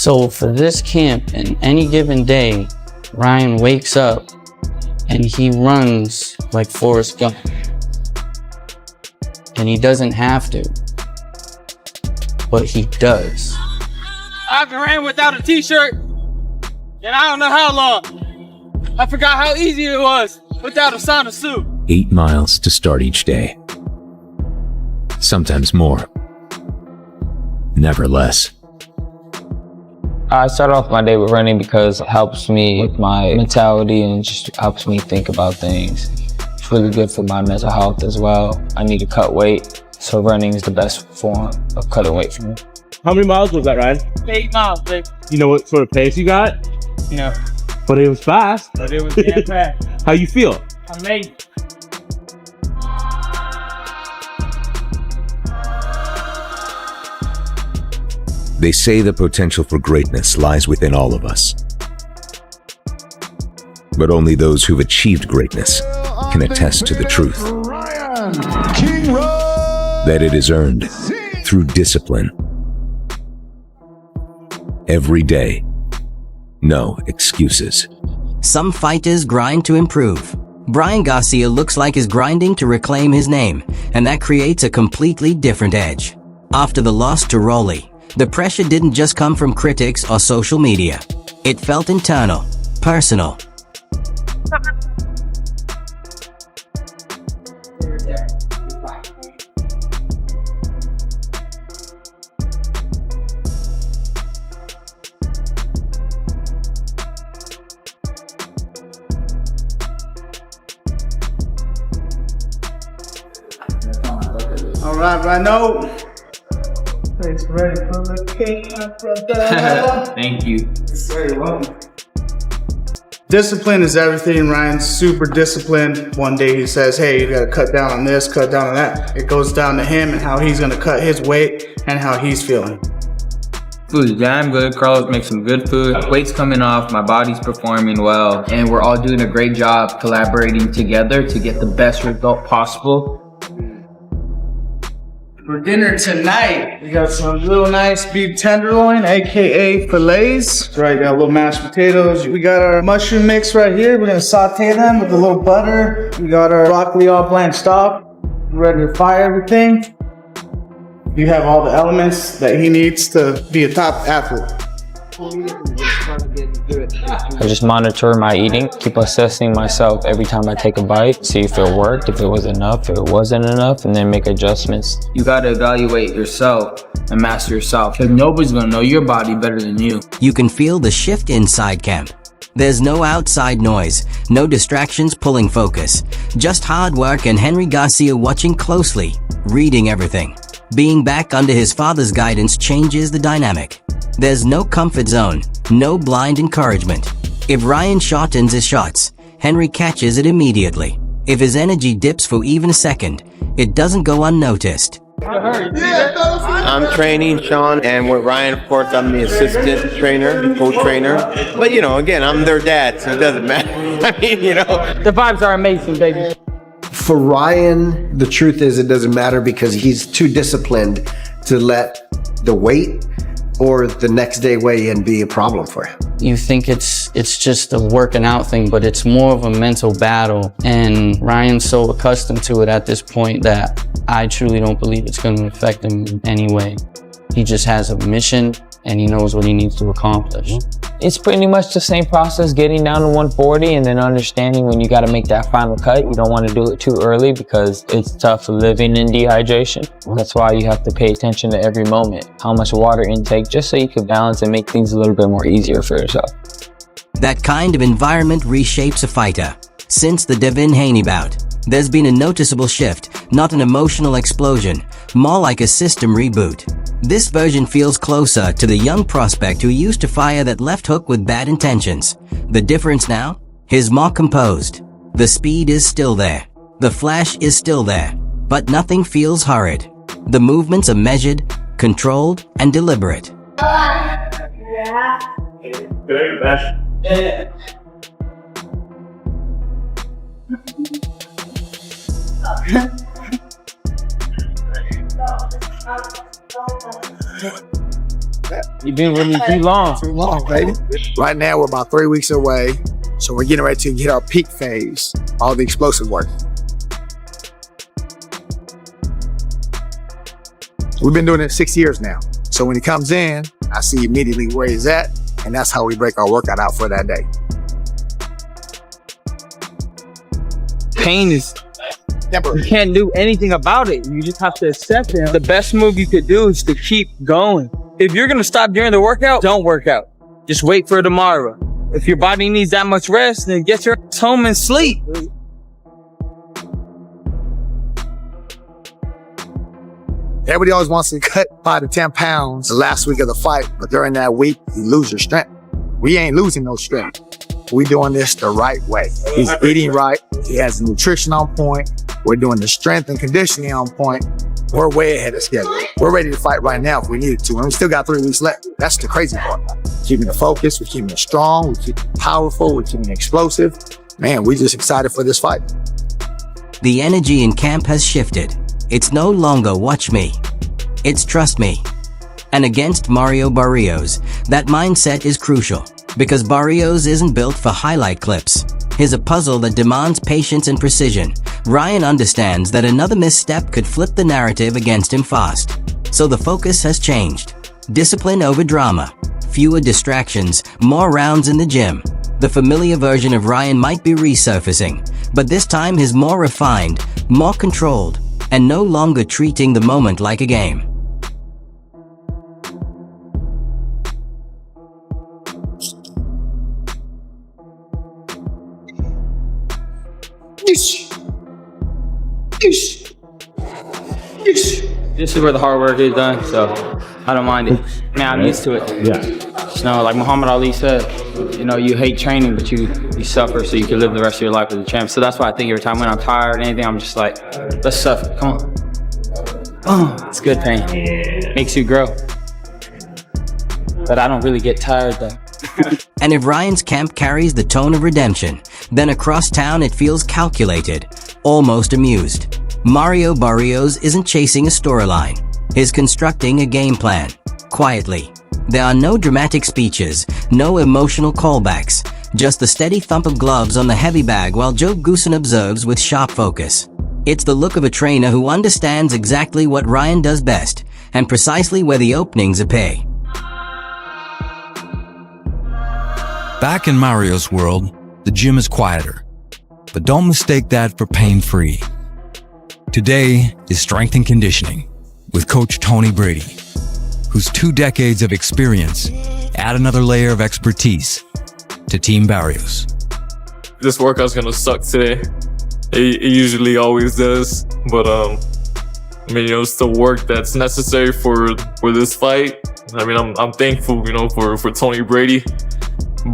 So for this camp, in any given day, Ryan wakes up and he runs like Forrest Gump. And he doesn't have to, but he does. I've ran without a t-shirt, and I don't know how long. I forgot how easy it was without a sauna suit. 8 miles to start each day. Sometimes more. Never less. I start off my day with running because it helps me with my mentality and just helps me think about things. It's really good for my mental health as well. I need to cut weight, so running is the best form of cutting weight for me. How many miles was that, Ryan? 8 miles, baby. You know what sort of pace you got? No. But it was fast. But it was damn fast. How you feel? Amazing. They say the potential for greatness lies within all of us. But only those who've achieved greatness can attest to the truth. That it is earned through discipline. Every day. No excuses. Some fighters grind to improve. Brian Garcia looks like he's grinding to reclaim his name, and that creates a completely different edge. After the loss to Rolly, the pressure didn't just come from critics or social media. It felt internal, personal. All right, Rhino. It's ready for the cake, my brother. Thank you. Very well. Discipline is everything. Ryan's super disciplined. One day he says, hey, you gotta cut down on this, cut down on that. It goes down to him and how he's gonna cut his weight and how he's feeling. Food is damn good. Carlos makes some good food. Weight's coming off, my body's performing well, and we're all doing a great job collaborating together to get the best result possible. For dinner tonight, we got some little nice beef tenderloin, aka fillets. That's right, got a little mashed potatoes. We got our mushroom mix right here. We're gonna saute them with a little butter. We got our broccoli all blanched off. Ready to fry everything. You have all the elements that he needs to be a top athlete. I just monitor my eating, keep assessing myself every time I take a bite, see if it worked, if it was enough, if it wasn't enough, and then make adjustments. You gotta evaluate yourself and master yourself, because nobody's gonna know your body better than you. You can feel the shift inside camp. There's no outside noise, no distractions pulling focus. Just hard work and Henry Garcia watching closely, reading everything. Being back under his father's guidance changes the dynamic. There's no comfort zone, no blind encouragement. If Ryan shortens his shots, Henry catches it immediately. If his energy dips for even a second, it doesn't go unnoticed. I'm training Sean, and with Ryan, of course, I'm the assistant trainer, co-trainer. But, you know, again, I'm their dad, so it doesn't matter. I mean, you know. The vibes are amazing, baby. For Ryan, the truth is it doesn't matter because he's too disciplined to let the weight or the next day weigh-in be a problem for him. You think it's just a working out thing, but it's more of a mental battle. And Ryan's so accustomed to it at this point that I truly don't believe it's going to affect him in any way. He just has a mission and he knows what he needs to accomplish. It's pretty much the same process, getting down to 140 and then understanding when you got to make that final cut. You don't want to do it too early because it's tough living in dehydration. That's why you have to pay attention to every moment, how much water intake, just so you can balance and make things a little bit more easier for yourself. That kind of environment reshapes a fighter. Since the Devin Haney bout, there's been a noticeable shift, not an emotional explosion, more like a system reboot. This version feels closer to the young prospect who used to fire that left hook with bad intentions. The difference now? He's more composed. The speed is still there. The flash is still there. But nothing feels hurried. The movements are measured, controlled, and deliberate. You've been with me too long. Too long, baby. Right now, we're about 3 weeks away, so we're getting ready to hit our peak phase, all the explosive work. We've been doing it 6 years now. So when he comes in, I see immediately where he's at, and that's how we break our workout out for that day. Pain is, you can't do anything about it. You just have to accept it. The best move you could do is to keep going. If you're gonna stop during the workout, don't work out. Just wait for tomorrow. If your body needs that much rest, then get your ass home and sleep. Everybody always wants to cut 5 to 10 pounds the last week of the fight, but during that week, you lose your strength. We ain't losing no strength. We doing this the right way. He's eating right. He has the nutrition on point. We're doing the strength and conditioning on point. We're way ahead of schedule. We're ready to fight right now if we needed to, and we still got 3 weeks left. That's the crazy part. Keeping the focus, we're keeping it strong, we're keeping it powerful, we're keeping it explosive. Man, we're just excited for this fight. The energy in camp has shifted. It's no longer watch me. It's trust me. And against Mario Barrios, that mindset is crucial because Barrios isn't built for highlight clips. He's a puzzle that demands patience and precision. Ryan understands that another misstep could flip the narrative against him fast. So the focus has changed. Discipline over drama. Fewer distractions, more rounds in the gym. The familiar version of Ryan might be resurfacing, but this time he's more refined, more controlled, and no longer treating the moment like a game. This is where the hard work is done, so I don't mind it. Man, I'm used to it. Yeah. You know, like Muhammad Ali said, you know, you hate training, but you suffer so you can live the rest of your life as a champ. So that's why I think every time when I'm tired or anything, I'm just like, let's suffer, come on. Oh, it's good pain. Makes you grow. But I don't really get tired though. And if Ryan's camp carries the tone of redemption, then across town it feels calculated, almost amused. Mario Barrios isn't chasing a storyline. He's constructing a game plan, quietly. There are no dramatic speeches, no emotional callbacks, just the steady thump of gloves on the heavy bag while Joe Goosen observes with sharp focus. It's the look of a trainer who understands exactly what Ryan does best, and precisely where the openings appear. Back in Mario's world, the gym is quieter. But don't mistake that for pain-free. Today is strength and conditioning with Coach Tony Brady, whose 2 decades of experience add another layer of expertise to Team Barrios. This workout's gonna suck today. It usually always does, but I mean, you know, it's the work that's necessary for this fight. I mean, I'm thankful, you know, for Tony Brady,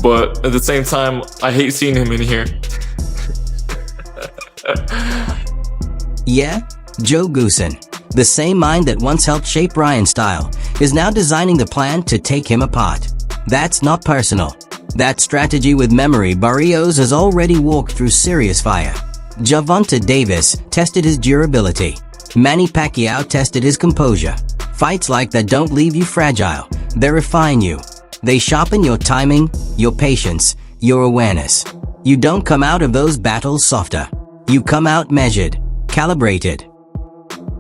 but at the same time, I hate seeing him in here. Yeah, Joe Goosen, the same mind that once helped shape Ryan's style, is now designing the plan to take him apart. That's not personal. That strategy with memory Barrios has already walked through serious fire. Gervonta Davis tested his durability. Manny Pacquiao tested his composure. Fights like that don't leave you fragile. They refine you. They sharpen your timing, your patience, your awareness. You don't come out of those battles softer. You come out measured, calibrated.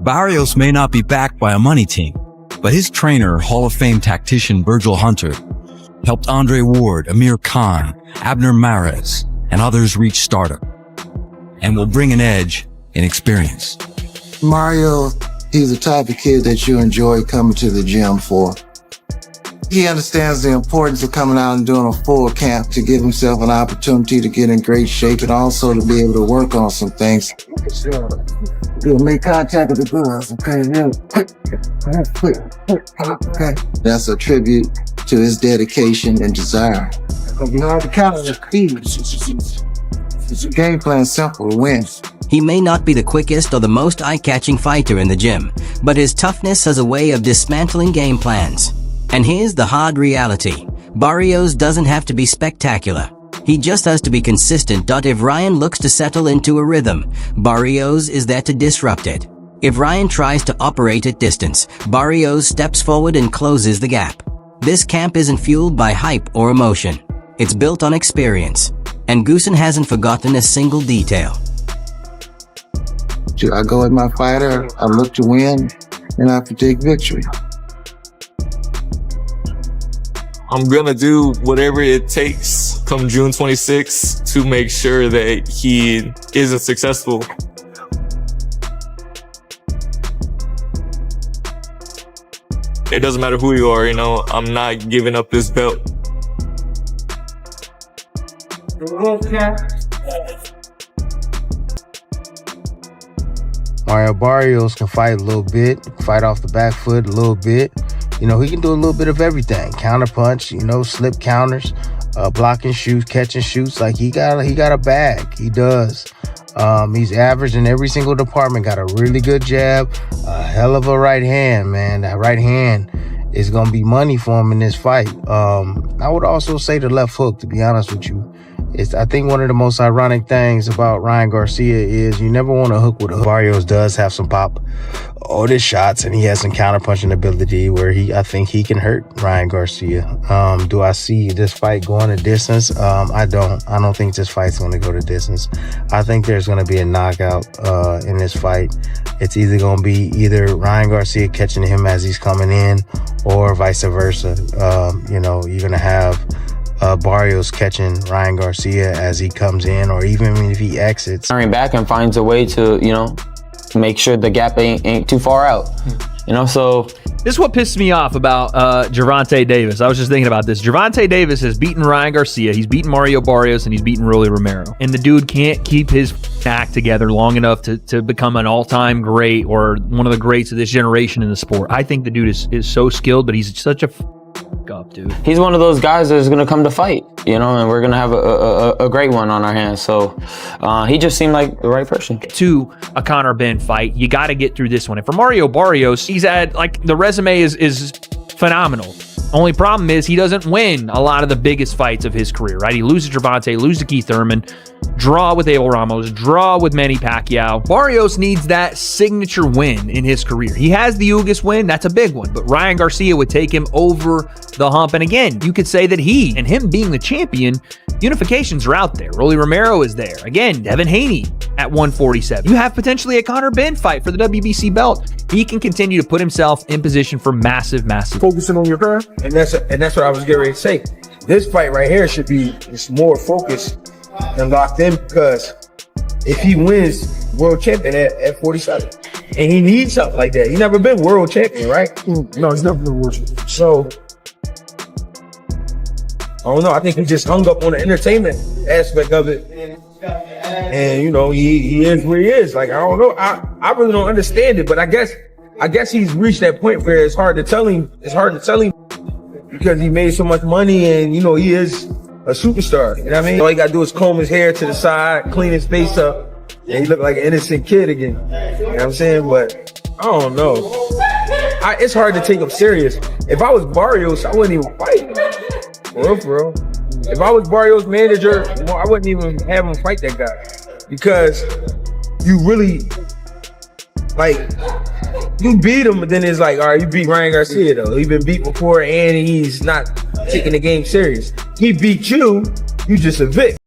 Barrios may not be backed by a money team, but his trainer, Hall of Fame tactician Virgil Hunter, helped Andre Ward, Amir Khan, Abner Mares, and others reach stardom, and will bring an edge in experience. Mario, he's the type of kid that you enjoy coming to the gym for. He understands the importance of coming out and doing a full camp to give himself an opportunity to get in great shape and also to be able to work on some things. You'll make contact with the girls, okay? That's a tribute to his dedication and desire. You hard to count on the speed. It's a game plan simple to win. He may not be the quickest or the most eye-catching fighter in the gym, but his toughness has a way of dismantling game plans. And here's the hard reality. Barrios doesn't have to be spectacular. He just has to be consistent. If Ryan looks to settle into a rhythm, Barrios is there to disrupt it. If Ryan tries to operate at distance, Barrios steps forward and closes the gap. This camp isn't fueled by hype or emotion. It's built on experience. And Goosen hasn't forgotten a single detail. I go with my fighter, I look to win, and I predict victory. I'm gonna do whatever it takes come June 26th to make sure that he isn't successful. It doesn't matter who you are, you know, I'm not giving up this belt. Mario Barrios can fight a little bit, fight off the back foot a little bit. You know, he can do a little bit of everything. Counter punch, you know, slip counters, blocking shoots, catching shoots. Like he got a bag. He does. He's average in every single department. Got a really good jab, a hell of a right hand, man. That right hand is gonna be money for him in this fight. I would also say the left hook, to be honest with you. I think one of the most ironic things about Ryan Garcia is you never want to hook with a hook. Barrios does have some pop on his shots, and he has some counter-punching ability where I think he can hurt Ryan Garcia. Do I see this fight going a distance? I don't think this fight's going to go to distance. I think there's going to be a knockout in this fight. It's either going to be Ryan Garcia catching him as he's coming in, or vice versa. You know, you're going to have Barrios catching Ryan Garcia as he comes in, or even if he exits. Turning back and finds a way to, you know, make sure the gap ain't too far out. You know, so this is what pisses me off about Gervonta Davis. I was just thinking about this. Gervonta Davis has beaten Ryan Garcia, he's beaten Mario Barrios, and he's beaten Rolly Romero. And the dude can't keep his act together long enough to become an all-time great or one of the greats of this generation in the sport. I think the dude is so skilled, but he's such a up, dude. He's one of those guys that's gonna come to fight, you know, and we're gonna have a great one on our hands. So he just seemed like the right person. To a Conor Ben fight, you got to get through this one. And for Mario Barrios, he's had, like, the resume is phenomenal. Only problem is he doesn't win a lot of the biggest fights of his career, right? He loses to Gervonta, loses to Keith Thurman, draw with Abel Ramos, draw with Manny Pacquiao. Barrios needs that signature win in his career. He has the Ugas win, that's a big one, but Ryan Garcia would take him over the hump. And again, you could say that he and him being the champion, unifications are out there. Rolly Romero is there. Again, Devin Haney at 147. You have potentially a Conor Ben fight for the WBC belt. He can continue to put himself in position for massive. Focusing on your craft, and that's what I was getting ready to say. This fight right here should be just more focused and locked in, because if he wins world champion at 47, and he needs something like that. He never been world champion, right? No, he's never been world champion. So I don't know. I think he just hung up on the entertainment aspect of it. And you know, he is where he is. Like, I don't know. I really don't understand it, but I guess he's reached that point where it's hard to tell him. It's hard to tell him because he made so much money, and you know, he is a superstar. You know what I mean? All he gotta do is comb his hair to the side, clean his face up, and he look like an innocent kid again. You know what I'm saying? But I don't know. It's hard to take him serious. If I was Barrios, I wouldn't even fight. For real. If I was Barrios' manager, I wouldn't even have him fight that guy, because you really, like, you beat him, but then it's like, all right, you beat Ryan Garcia though. He's been beat before, and he's not taking the game serious. He beat you, you just a Vic.